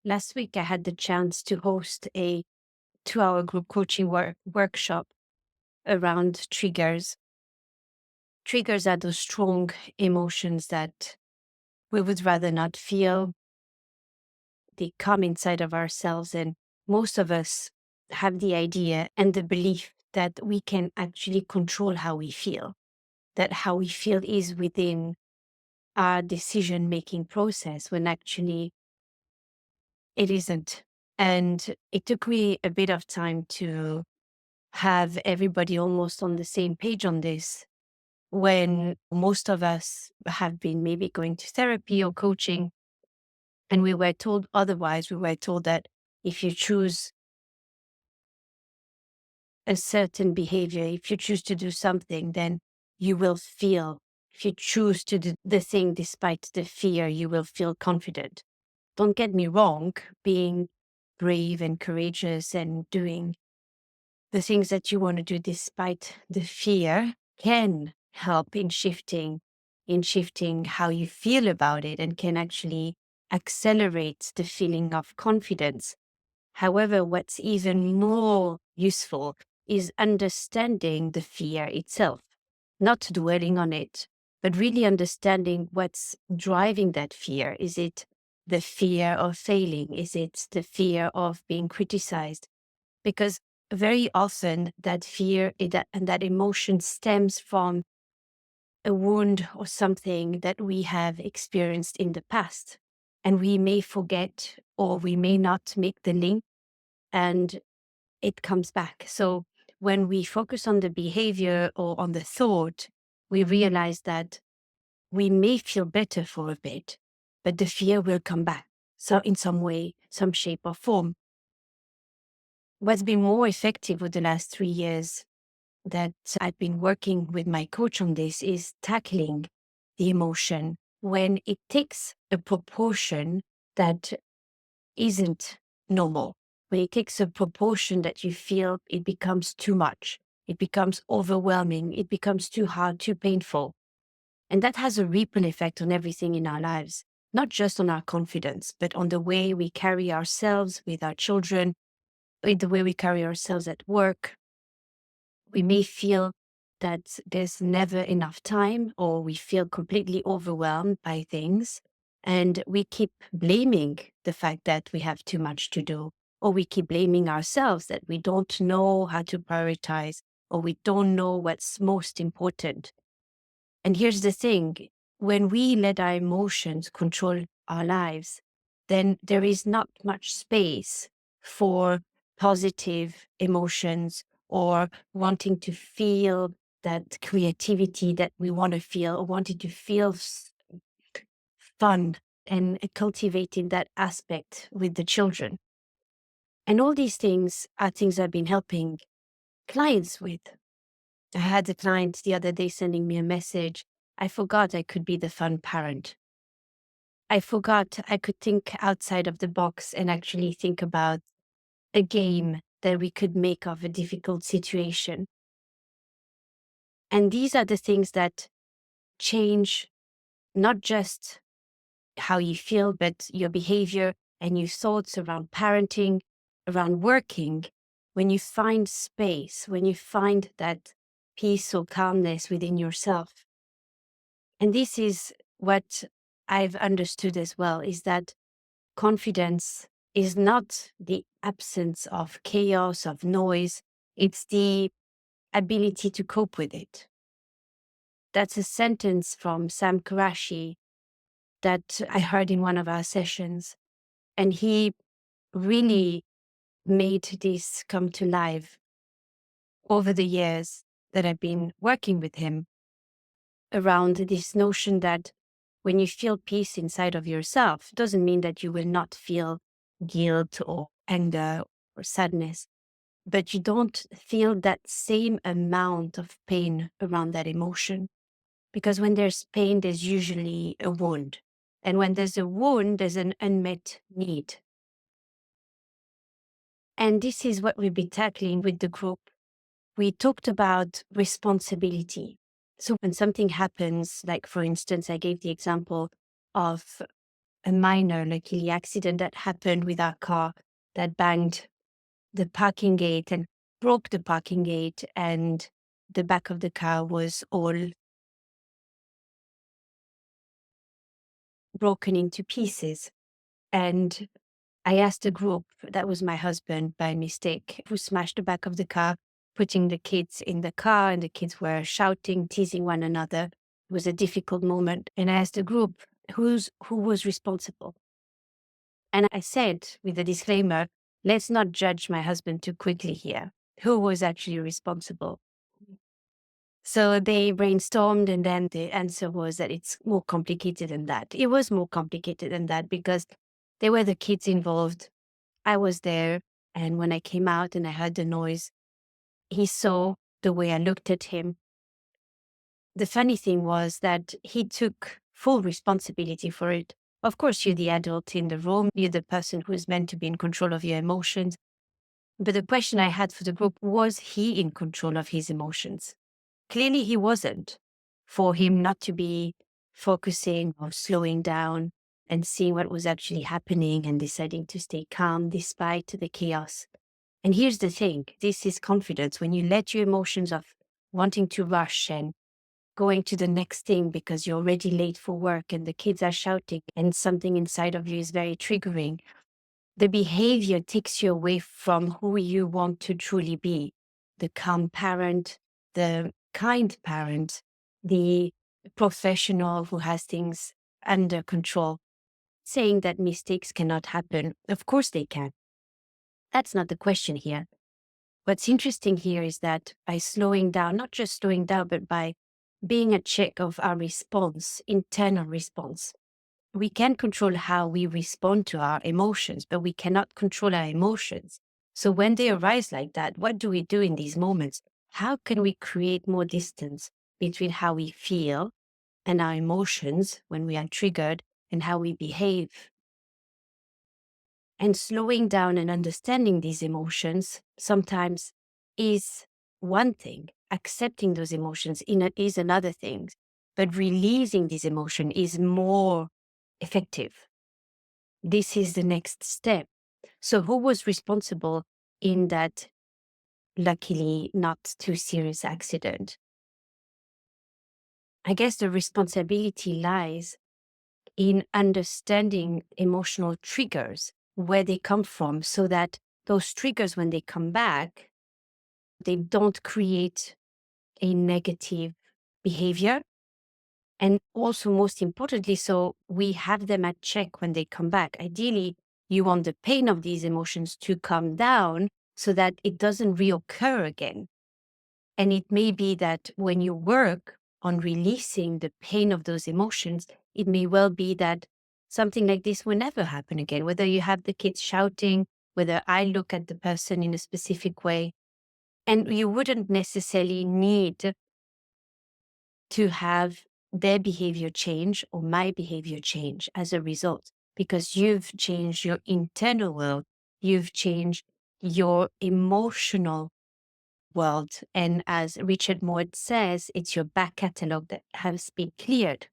Last week, I had the chance to host a 2-hour group coaching workshop around triggers. Triggers are those strong emotions that we would rather not feel. They come inside of ourselves, and most of us have the idea and the belief that we can actually control how we feel, that how we feel is within our decision-making process, when actually it isn't. And it took me a bit of time to have everybody almost on the same page on this, when most of us have been maybe going to therapy or coaching, and we were told otherwise. We were told that if you choose a certain behavior, if you choose to do something, then you will feel. If you choose to do the thing despite the fear, you will feel confident. Don't get me wrong, being brave and courageous and doing the things that you want to do despite the fear can help in shifting how you feel about it, and can actually accelerate the feeling of confidence. However, what's even more useful is understanding the fear itself, not dwelling on it, but really understanding what's driving that fear. Is it the fear of failing? Is it the fear of being criticized? Because very often that fear and that emotion stems from a wound or something that we have experienced in the past. And we may forget, or we may not make the link, and it comes back. So when we focus on the behavior or on the thought, we realize that we may feel better for a bit, but the fear will come back. So in some way, some shape or form. What's been more effective over the last 3 years that I've been working with my coach on this is tackling the emotion when it takes a proportion that isn't normal. When it takes a proportion that you feel it becomes too much, it becomes overwhelming, it becomes too hard, too painful. And that has a ripple effect on everything in our lives, not just on our confidence, but on the way we carry ourselves with our children, with the way we carry ourselves at work. We may feel that there's never enough time, or we feel completely overwhelmed by things, and we keep blaming the fact that we have too much to do, or we keep blaming ourselves that we don't know how to prioritize, or we don't know what's most important. And here's the thing: when we let our emotions control our lives, then there is not much space for positive emotions, or wanting to feel that creativity that we want to feel, or wanting to feel fun, and cultivating that aspect with the children. And all these things are things I've been helping clients with. I had a client the other day sending me a message. I forgot I could be the fun parent. I forgot I could think outside of the box and actually think about a game that we could make of a difficult situation. And these are the things that change not just how you feel, but your behavior and your thoughts around parenting, around working. When you find space, when you find that peace or calmness within yourself. And this is what I've understood as well, is that confidence is not the absence of chaos, of noise. It's the ability to cope with it. That's a sentence from Sam Karashi that I heard in one of our sessions. And he really made this come to life over the years that I've been working with him, around this notion that when you feel peace inside of yourself, it doesn't mean that you will not feel guilt or anger or sadness, but you don't feel that same amount of pain around that emotion. Because when there's pain, there's usually a wound. And when there's a wound, there's an unmet need. And this is what we've been tackling with the group. We talked about responsibility. So when something happens, like for instance, I gave the example of a minor, luckily, accident that happened with our car that banged the parking gate and broke the parking gate, and the back of the car was all broken into pieces. And I asked the group, that was my husband by mistake, who smashed the back of the car, putting the kids in the car, and the kids were shouting, teasing one another. It was a difficult moment. And I asked the group, who was responsible? And I said, with a disclaimer, let's not judge my husband too quickly here. Who was actually responsible? So they brainstormed, and then the answer was that it's more complicated than that. It was more complicated than that because there were the kids involved. I was there, and when I came out and I heard the noise, he saw the way I looked at him. The funny thing was that he took full responsibility for it. Of course, you're the adult in the room, you're the person who's meant to be in control of your emotions. But the question I had for the group, was he in control of his emotions? Clearly, he wasn't. For him not to be focusing or slowing down and seeing what was actually happening and deciding to stay calm despite the chaos. And here's the thing, this is confidence. When you let your emotions of wanting to rush and going to the next thing because you're already late for work and the kids are shouting and something inside of you is very triggering, the behavior takes you away from who you want to truly be. The calm parent, the kind parent, the professional who has things under control. Saying that mistakes cannot happen, of course they can. That's not the question here. What's interesting here is that by slowing down, not just slowing down, but by being a check of our response, internal response, we can control how we respond to our emotions, but we cannot control our emotions. So when they arise like that, what do we do in these moments? How can we create more distance between how we feel and our emotions when we are triggered and how we behave? And slowing down and understanding these emotions sometimes is one thing. Accepting those emotions is another thing. But releasing this emotion is more effective. This is the next step. So who was responsible in that luckily not too serious accident? I guess the responsibility lies in understanding emotional triggers, where they come from, so that those triggers, when they come back, they don't create a negative behavior. And also, most importantly, so we have them at check when they come back. Ideally, you want the pain of these emotions to come down so that it doesn't reoccur again. And it may be that when you work on releasing the pain of those emotions, it may well be that something like this will never happen again, whether you have the kids shouting, whether I look at the person in a specific way. And you wouldn't necessarily need to have their behavior change or my behavior change as a result, because you've changed your internal world, you've changed your emotional world. And as Richard Mord says, it's your back catalog that has been cleared.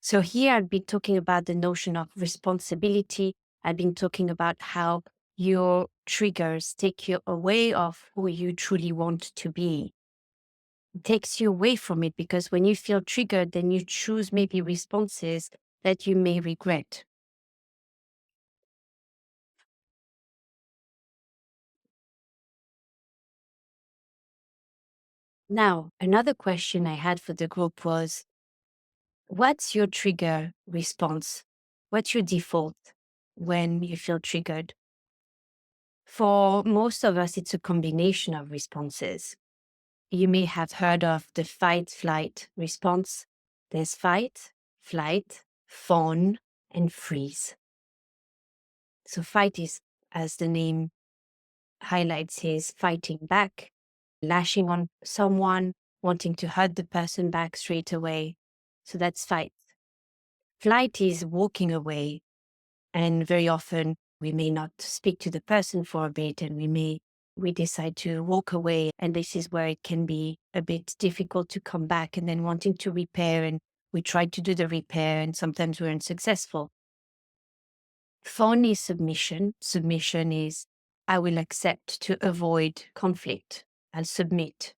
So here I've been talking about the notion of responsibility. I've been talking about how your triggers take you away of who you truly want to be. It takes you away from it, because when you feel triggered, then you choose maybe responses that you may regret. Now, another question I had for the group was, what's your trigger response? What's your default when you feel triggered? For most of us, it's a combination of responses. You may have heard of the fight-flight response. There's fight, flight, fawn, and freeze. So fight is, as the name highlights, is fighting back, lashing on someone, wanting to hurt the person back straight away. So that's fight. Flight is walking away, and very often we may not speak to the person for a bit, and we decide to walk away, and this is where it can be a bit difficult to come back, and then wanting to repair, and we try to do the repair, and sometimes we're unsuccessful. Fawn is submission. Submission is I will accept to avoid conflict. I'll submit.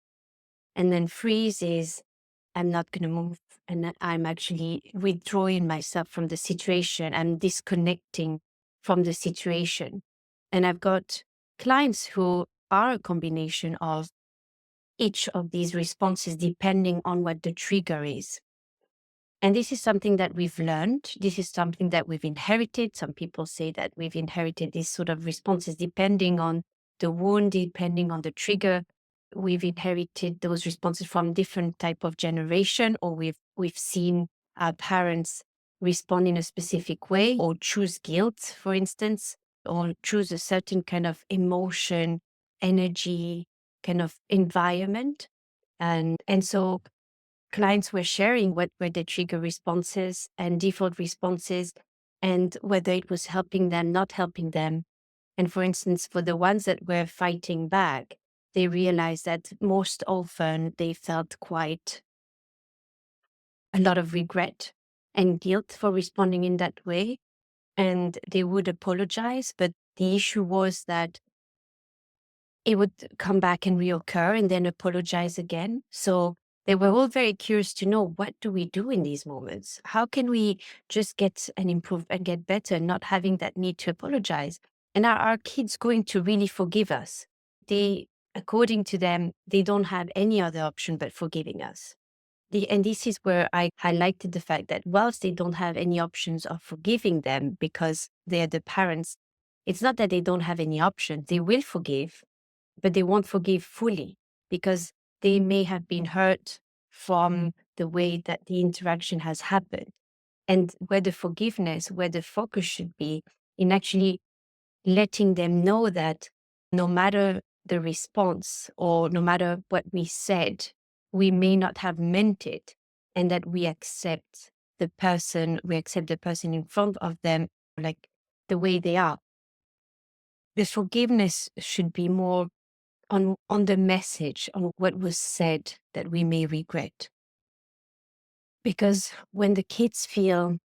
And then freeze is I'm not going to move. And I'm actually withdrawing myself from the situation. I'm disconnecting from the situation. And I've got clients who are a combination of each of these responses depending on what the trigger is. And this is something that we've learned. This is something that we've inherited. Some people say that we've inherited these sort of responses depending on the wound, depending on the trigger. We've inherited those responses from different type of generation, or we've seen our parents respond in a specific way, or choose guilt, for instance, or choose a certain kind of emotion, energy, kind of environment. And so clients were sharing what were the trigger responses and default responses, and whether it was helping them, not helping them. And for instance, for the ones that were fighting back, they realized that most often they felt quite a lot of regret and guilt for responding in that way. And they would apologize. But the issue was that it would come back and reoccur and then apologize again. So they were all very curious to know, what do we do in these moments? How can we just get and improve and get better, not having that need to apologize? And are our kids going to really forgive us? They, according to them, they don't have any other option but forgiving us. And this is where I highlighted the fact that whilst they don't have any options of forgiving them because they're the parents, it's not that they don't have any option. They will forgive, but they won't forgive fully because they may have been hurt from the way that the interaction has happened. And where the forgiveness, where the focus should be in actually letting them know that no matter the response or no matter what we said, we may not have meant it, and that we accept we accept the person in front of them, like the way they are. The forgiveness should be more on the message, on what was said that we may regret. Because when the kids feel,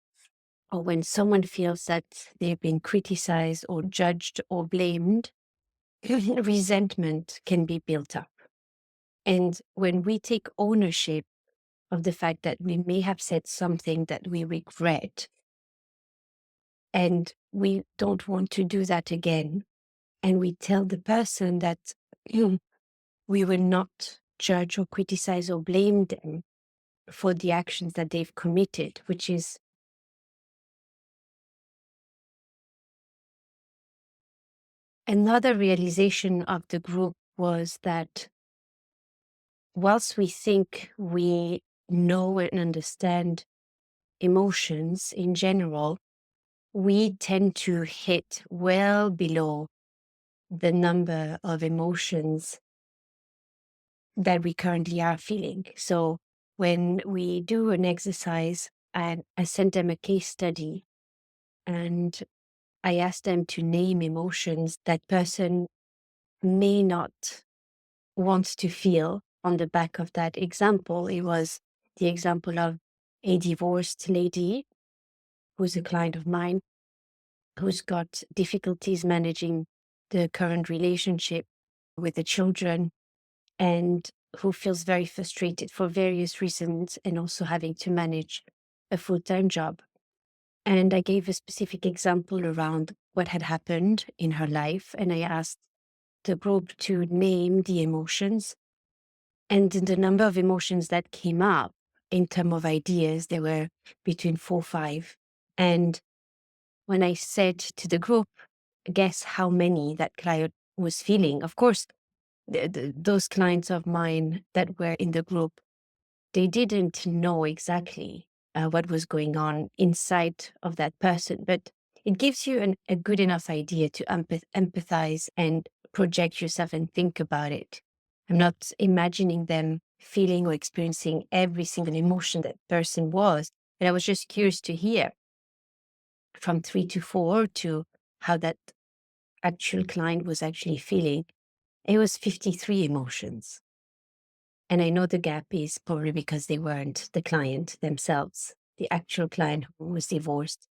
or when someone feels that they've been criticized or judged or blamed, resentment can be built up. And when we take ownership of the fact that we may have said something that we regret, and we don't want to do that again, and we tell the person that we will not judge or criticize or blame them for the actions that they've committed, which is another realization of the group, was that whilst we think we know and understand emotions in general, we tend to hit well below the number of emotions that we currently are feeling. So when we do an exercise, and I sent them a case study, and I asked them to name emotions that person may not want to feel. On the back of that example, it was the example of a divorced lady who's a client of mine, who's got difficulties managing the current relationship with the children, and who feels very frustrated for various reasons, and also having to manage a full-time job. And I gave a specific example around what had happened in her life, and I asked the group to name the emotions. And the number of emotions that came up in terms of ideas, there were between 4 or 5. And when I said to the group, guess how many that client was feeling, of course, those clients of mine that were in the group, they didn't know exactly what was going on inside of that person, but it gives you a good enough idea to empathize and project yourself and think about it. I'm not imagining them feeling or experiencing every single emotion that person was, but I was just curious to hear from 3 to 4 to how that actual client was actually feeling. It was 53 emotions. And I know the gap is probably because they weren't the client themselves, the actual client who was divorced.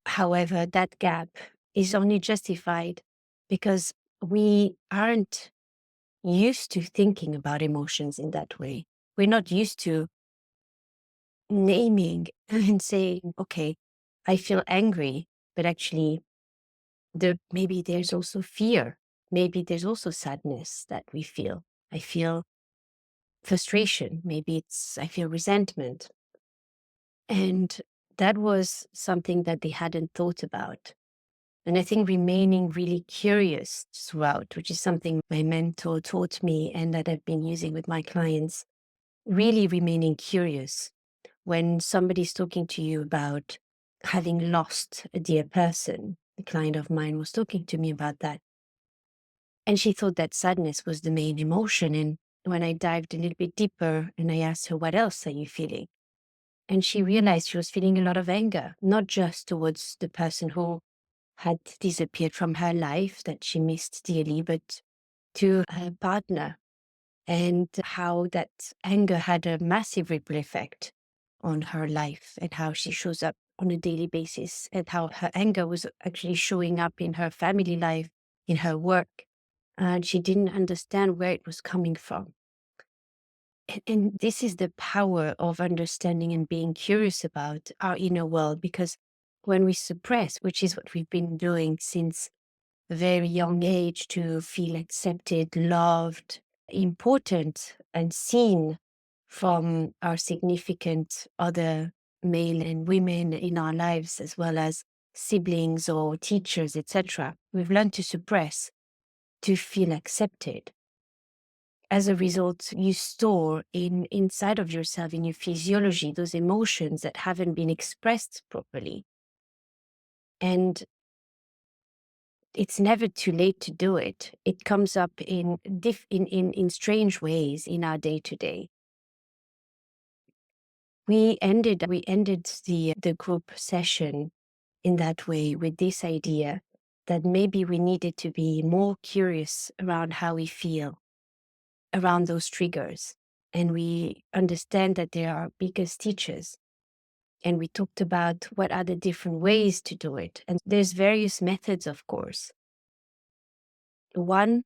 However, that gap is only justified because we aren't used to thinking about emotions in that way. We're not used to naming and saying, okay, I feel angry, but actually maybe there's also fear. Maybe there's also sadness that we feel. I feel frustration. Maybe I feel resentment. And that was something that they hadn't thought about. And I think remaining really curious throughout, which is something my mentor taught me and that I've been using with my clients, really remaining curious when somebody's talking to you about having lost a dear person. A client of mine was talking to me about that. And she thought that sadness was the main emotion. And when I dived a little bit deeper and I asked her, what else are you feeling? And she realized she was feeling a lot of anger, not just towards the person who had disappeared from her life that she missed dearly, but to her partner, and how that anger had a massive ripple effect on her life and how she shows up on a daily basis, and how her anger was actually showing up in her family life, in her work. And she didn't understand where it was coming from. And this is the power of understanding and being curious about our inner world, because when we suppress, which is what we've been doing since a very young age, to feel accepted, loved, important, and seen from our significant other male and women in our lives, as well as siblings or teachers, etc. We've learned to suppress to feel accepted. As a result, you store inside of yourself, in your physiology, those emotions that haven't been expressed properly. And it's never too late to do it. It comes up in strange ways in our day to day. We ended the group session in that way, with this idea that maybe we needed to be more curious around how we feel around those triggers. And we understand that they are our biggest teachers. And we talked about what are the different ways to do it. And there's various methods, of course. One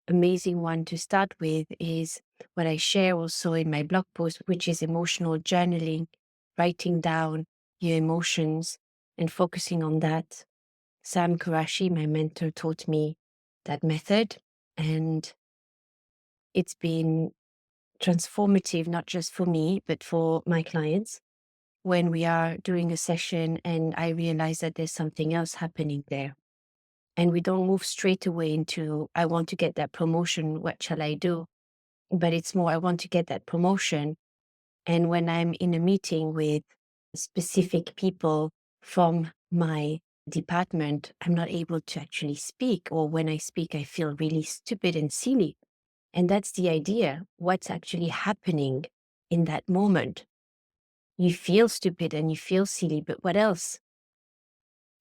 amazing one to start with is what I share also in my blog post, which is emotional journaling, writing down your emotions and focusing on that. Sam Karashi, my mentor, taught me that method, and it's been transformative, not just for me, but for my clients. When we are doing a session and I realize that there's something else happening there, and we don't move straight away into, I want to get that promotion, what shall I do? But it's more, I want to get that promotion. And when I'm in a meeting with specific people from my department, I'm not able to actually speak. Or when I speak, I feel really stupid and silly. And that's the idea. What's actually happening in that moment? You feel stupid and you feel silly, but what else?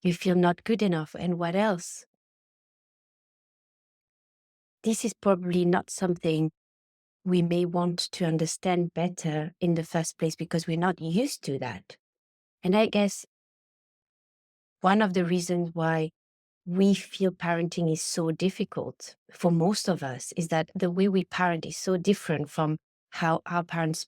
You feel not good enough, and what else? This is probably not something we may want to understand better in the first place, because we're not used to that. And I guess one of the reasons why we feel parenting is so difficult for most of us is that the way we parent is so different from how our parents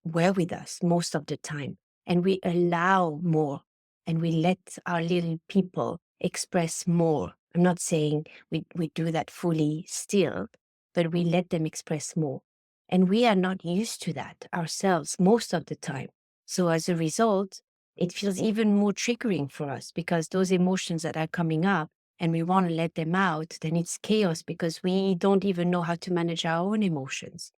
were with us most of the time. And we allow more, and we let our little people express more. I'm not saying we do that fully still, but we let them express more. And we are not used to that ourselves most of the time. So as a result, it feels even more triggering for us, because those emotions that are coming up and we want to let them out, then it's chaos because we don't even know how to manage our own emotions.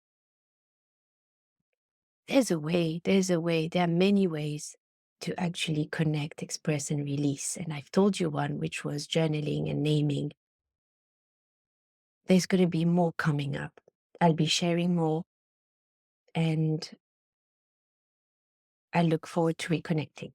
There's a way, there are many ways to actually connect, express, and release. And I've told you one, which was journaling and naming. There's going to be more coming up. I'll be sharing more, and I look forward to reconnecting.